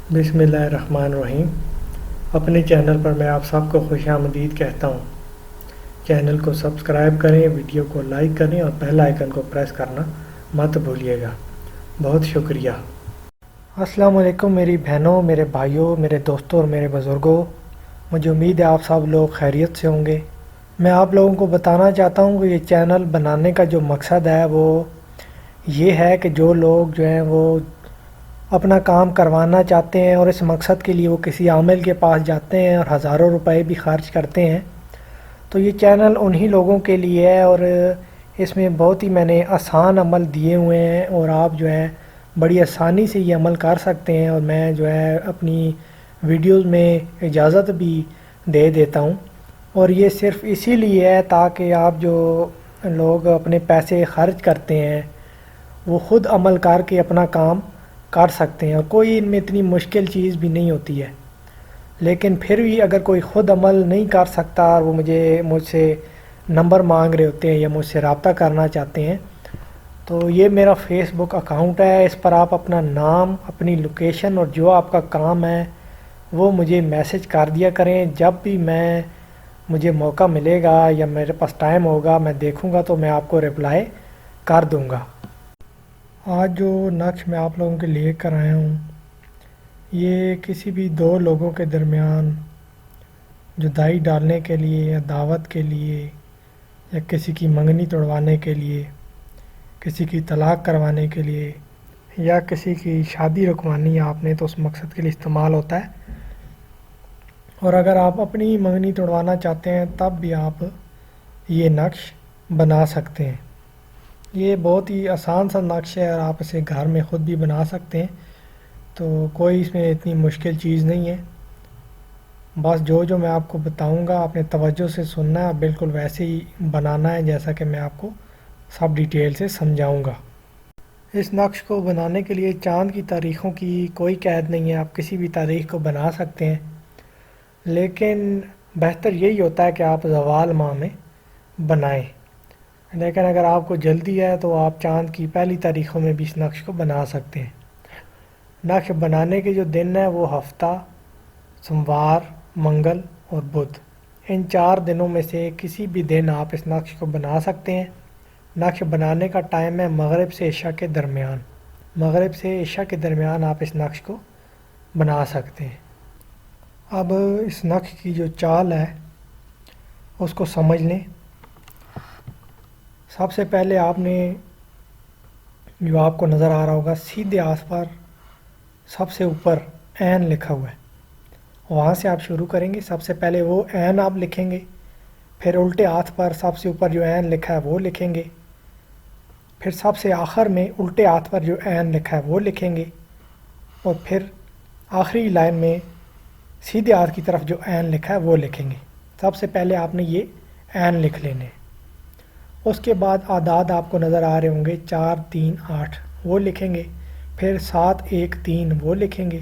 بسم اللہ الرحمن الرحیم۔ اپنے چینل پر میں آپ سب کو خوش آمدید کہتا ہوں۔ چینل کو سبسکرائب کریں، ویڈیو کو لائک کریں اور بیل آئیکن کو پریس کرنا مت بھولیے گا۔ بہت شکریہ۔ السلام علیکم میری بہنوں، میرے بھائیوں، میرے دوستوں اور میرے بزرگوں۔ مجھے امید ہے آپ سب لوگ خیریت سے ہوں گے۔ میں آپ لوگوں کو بتانا چاہتا ہوں کہ یہ چینل بنانے کا جو مقصد ہے وہ یہ ہے کہ جو لوگ جو ہیں وہ اپنا کام کروانا چاہتے ہیں اور اس مقصد کے لیے وہ کسی عامل کے پاس جاتے ہیں اور ہزاروں روپے بھی خرچ کرتے ہیں، تو یہ چینل انہی لوگوں کے لیے ہے اور اس میں بہت ہی میں نے آسان عمل دیے ہوئے ہیں اور آپ جو ہے بڑی آسانی سے یہ عمل کر سکتے ہیں، اور میں جو ہے اپنی ویڈیوز میں اجازت بھی دے دیتا ہوں، اور یہ صرف اسی لیے ہے تاکہ آپ جو لوگ اپنے پیسے خرچ کرتے ہیں وہ خود عمل کر کے اپنا کام کر سکتے ہیں، اور کوئی ان میں اتنی مشکل چیز بھی نہیں ہوتی ہے۔ لیکن پھر بھی اگر کوئی خود عمل نہیں کر سکتا اور وہ مجھ سے نمبر مانگ رہے ہوتے ہیں یا مجھ سے رابطہ کرنا چاہتے ہیں، تو یہ میرا فیس بک اکاؤنٹ ہے۔ اس پر آپ اپنا نام، اپنی لوکیشن اور جو آپ کا کام ہے وہ مجھے میسج کر دیا کریں۔ جب بھی مجھے موقع ملے گا یا میرے پاس ٹائم ہوگا میں دیکھوں گا تو میں آپ کو رپلائی کر دوں گا۔ آج جو نقش میں آپ لوگوں کے لیے کر آیا ہوں یہ کسی بھی دو لوگوں کے درمیان جدائی ڈالنے کے لیے یا دعوت کے لیے یا کسی کی منگنی توڑوانے کے لیے، کسی کی طلاق کروانے کے لیے یا کسی کی شادی رکوانی ہے آپ نے تو اس مقصد کے لیے استعمال ہوتا ہے، اور اگر آپ اپنی منگنی توڑوانا چاہتے ہیں تب بھی آپ یہ نقش بنا سکتے ہیں۔ یہ بہت ہی آسان سا نقش ہے اور آپ اسے گھر میں خود بھی بنا سکتے ہیں، تو کوئی اس میں اتنی مشکل چیز نہیں ہے۔ بس جو میں آپ کو بتاؤں گا آپ نے توجہ سے سننا ہے، بالکل ویسے ہی بنانا ہے جیسا کہ میں آپ کو سب ڈیٹیل سے سمجھاؤں گا۔ اس نقش کو بنانے کے لیے چاند کی تاریخوں کی کوئی قید نہیں ہے، آپ کسی بھی تاریخ کو بنا سکتے ہیں، لیکن بہتر یہی ہوتا ہے کہ آپ زوال ماہ میں بنائیں۔ لیکن اگر آپ کو جلدی ہے تو آپ چاند کی پہلی تاریخوں میں بھی اس نقش کو بنا سکتے ہیں۔ نقش بنانے کے جو دن ہیں وہ ہفتہ، سوموار، منگل اور بدھ، ان 4 دنوں میں سے کسی بھی دن آپ اس نقش کو بنا سکتے ہیں۔ نقش بنانے کا ٹائم ہے مغرب سے عشاء کے درمیان۔ مغرب سے عشاء کے درمیان آپ اس نقش کو بنا سکتے ہیں۔ اب اس نقش کی جو چال ہے اس کو سمجھ لیں۔ سب سے پہلے آپ نے جو آپ کو نظر آ رہا ہوگا سیدھے ہاتھ پر سب سے اوپر عین لکھا ہوا ہے، وہاں سے آپ شروع کریں گے۔ سب سے پہلے وہ عین آپ لکھیں گے، پھر الٹے ہاتھ پر سب سے اوپر جو عین لکھا ہے وہ لکھیں گے، پھر سب سے آخر میں الٹے ہاتھ پر جو عین لکھا ہے وہ لکھیں گے، اور پھر آخری لائن میں سیدھے ہاتھ کی طرف جو عین لکھا ہے وہ لکھیں گے۔ سب سے پہلے آپ نے یہ عین لکھ لینے ہیں۔ اس کے بعد اعداد آپ کو نظر آ رہے ہوں گے 4 3 8 وہ لکھیں گے، پھر 7 1 3 وہ لکھیں گے،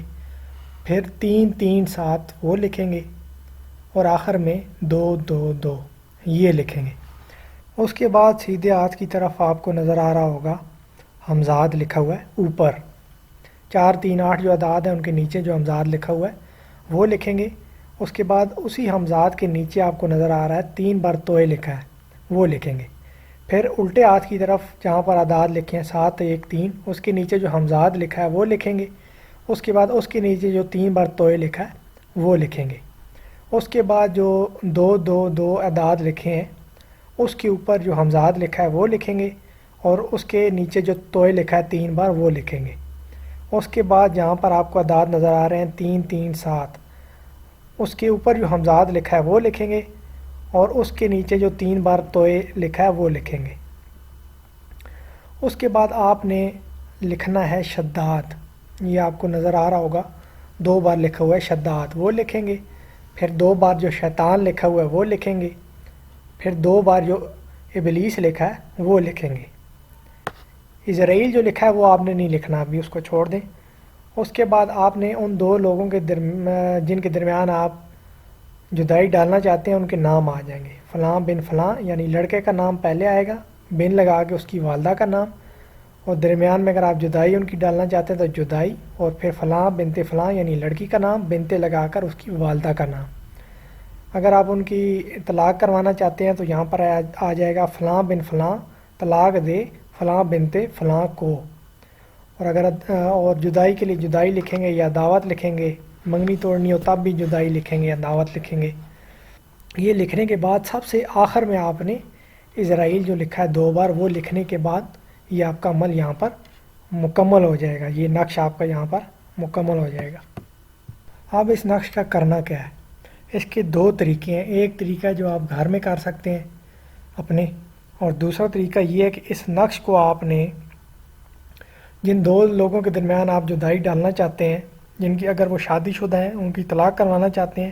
پھر 3 3 7 وہ لکھیں گے، اور آخر میں 2 2 2 یہ لکھیں گے۔ اس کے بعد سیدھے ہاتھ کی طرف آپ کو نظر آ رہا ہوگا ہمزاد لکھا ہوا ہے اوپر، 4 3 8 جو اعداد ہیں ان کے نیچے جو ہمزاد لکھا ہوا ہے وہ لکھیں گے۔ اس کے بعد اسی ہمزاد کے نیچے آپ کو نظر آ رہا ہے 3 بار توئے لکھا ہے وہ لکھیں گے۔ پھر الٹے ہاتھ کی طرف جہاں پر اعداد لکھے ہیں 7 1 3 اس کے نیچے جو ہمزاد لکھا ہے وہ لکھیں گے۔ اس کے بعد اس کے نیچے جو 3 بار توئے لکھا ہے وہ لکھیں گے۔ اس کے بعد جو 2 2 2 اعداد لکھے ہیں اس کے اوپر جو ہمزاد لکھا ہے وہ لکھیں گے، اور اس کے نیچے جو توئے لکھا ہے 3 بار وہ لکھیں گے۔ اس کے بعد جہاں پر آپ کو اعداد نظر آ رہے ہیں 3 3 7 اس کے اوپر جو ہمزاد لکھا ہے وہ لکھیں گے، اور اس کے نیچے جو 3 بار توئے لکھا ہے وہ لکھیں گے۔ اس کے بعد آپ نے لکھنا ہے شداد، یہ آپ کو نظر آ رہا ہوگا 2 بار لکھا ہوا ہے شداد وہ لکھیں گے، پھر 2 بار جو شیطان لکھا ہوا ہے وہ لکھیں گے، پھر 2 بار جو ابلیس لکھا ہے وہ لکھیں گے۔ اسرائیل جو لکھا ہے وہ آپ نے نہیں لکھنا، ابھی اس کو چھوڑ دیں۔ اس کے بعد آپ نے ان 2 لوگوں کے جن کے درمیان آپ جدائی ڈالنا چاہتے ہیں ان کے نام آ جائیں گے، فلاں بن فلاں، یعنی لڑکے کا نام پہلے آئے گا، بن لگا کے اس کی والدہ کا نام، اور درمیان میں اگر آپ جدائی ان کی ڈالنا چاہتے ہیں تو جدائی، اور پھر فلاں بنت فلاں یعنی لڑکی کا نام، بنت لگا کر اس کی والدہ کا نام۔ اگر آپ ان کی طلاق کروانا چاہتے ہیں تو یہاں پر آ جائے گا فلاں بن فلاں طلاق دے فلاں بنت فلاں کو۔ اور اگر اور جدائی کے لیے جدائی لکھیں گے یا دعوت لکھیں گے، منگنی توڑنی ہو تب بھی جدائی لکھیں گے یا دعوت لکھیں گے۔ یہ لکھنے کے بعد سب سے آخر میں آپ نے اسرائیل جو لکھا ہے 2 بار، وہ لکھنے کے بعد یہ آپ کا عمل یہاں پر مکمل ہو جائے گا، یہ نقش آپ کا یہاں پر مکمل ہو جائے گا۔ اب اس نقش کا کرنا کیا ہے؟ اس کے 2 طریقے ہیں۔ ایک طریقہ جو آپ گھر میں کر سکتے ہیں اپنے، اور دوسرا طریقہ یہ ہے کہ اس نقش کو آپ نے جن 2 لوگوں کے درمیان آپ جدائی ڈالنا چاہتے ہیں، جن کی اگر وہ شادی شدہ ہیں، ان کی طلاق کروانا چاہتے ہیں،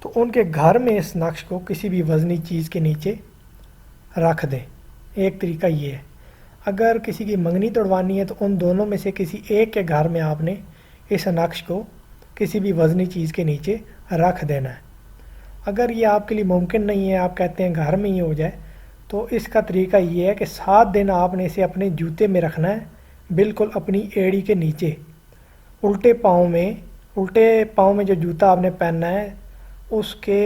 تو ان کے گھر میں اس نقش کو کسی بھی وزنی چیز کے نیچے رکھ دیں۔ ایک طریقہ یہ ہے۔ اگر کسی کی منگنی توڑوانی ہے تو ان دونوں میں سے کسی ایک کے گھر میں آپ نے اس نقش کو کسی بھی وزنی چیز کے نیچے رکھ دینا ہے۔ اگر یہ آپ کے لیے ممکن نہیں ہے، آپ کہتے ہیں گھر میں ہی ہو جائے، تو اس کا طریقہ یہ ہے کہ 7 دن آپ نے اسے اپنے جوتے میں رکھنا ہے، بالکل اپنی ایڑی کے نیچے، الٹے پاؤں میں جو جوتا آپ نے پہننا ہے اس کے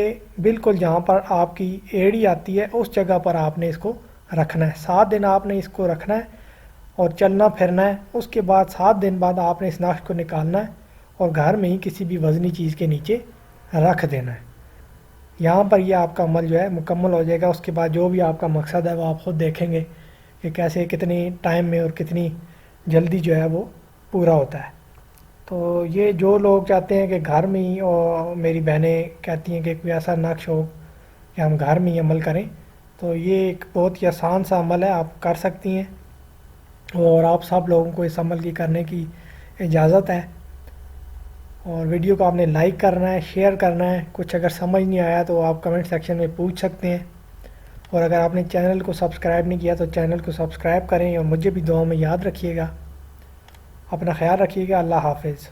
بالکل جہاں پر آپ کی ایڑی آتی ہے اس جگہ پر آپ نے اس کو رکھنا ہے۔ 7 دن آپ نے اس کو رکھنا ہے اور چلنا پھرنا ہے۔ اس کے بعد 7 دن بعد آپ نے اس نقش کو نکالنا ہے اور گھر میں ہی کسی بھی وزنی چیز کے نیچے رکھ دینا ہے۔ یہاں پر یہ آپ کا عمل جو ہے مکمل ہو جائے گا۔ اس کے بعد جو بھی آپ کا مقصد ہے وہ آپ خود دیکھیں گے کہ کیسے کتنی ٹائم میں اور کتنی جلدی جو ہے وہ پورا ہوتا ہے۔ تو یہ جو لوگ چاہتے ہیں کہ گھر میں ہی، اور میری بہنیں کہتی ہیں کہ کوئی ایسا نقش ہو کہ ہم گھر میں ہی عمل کریں، تو یہ ایک بہت ہی آسان سا عمل ہے، آپ کر سکتی ہیں، اور آپ سب لوگوں کو اس عمل کی کرنے کی اجازت ہے۔ اور ویڈیو کو آپ نے لائک کرنا ہے، شیئر کرنا ہے۔ کچھ اگر سمجھ نہیں آیا تو آپ کمنٹ سیکشن میں پوچھ سکتے ہیں، اور اگر آپ نے چینل کو سبسکرائب نہیں کیا تو چینل کو سبسکرائب کریں، اور مجھے بھی دعاؤں میں یاد رکھیے گا۔ اپنا خیال رکھیے گا۔ اللہ حافظ۔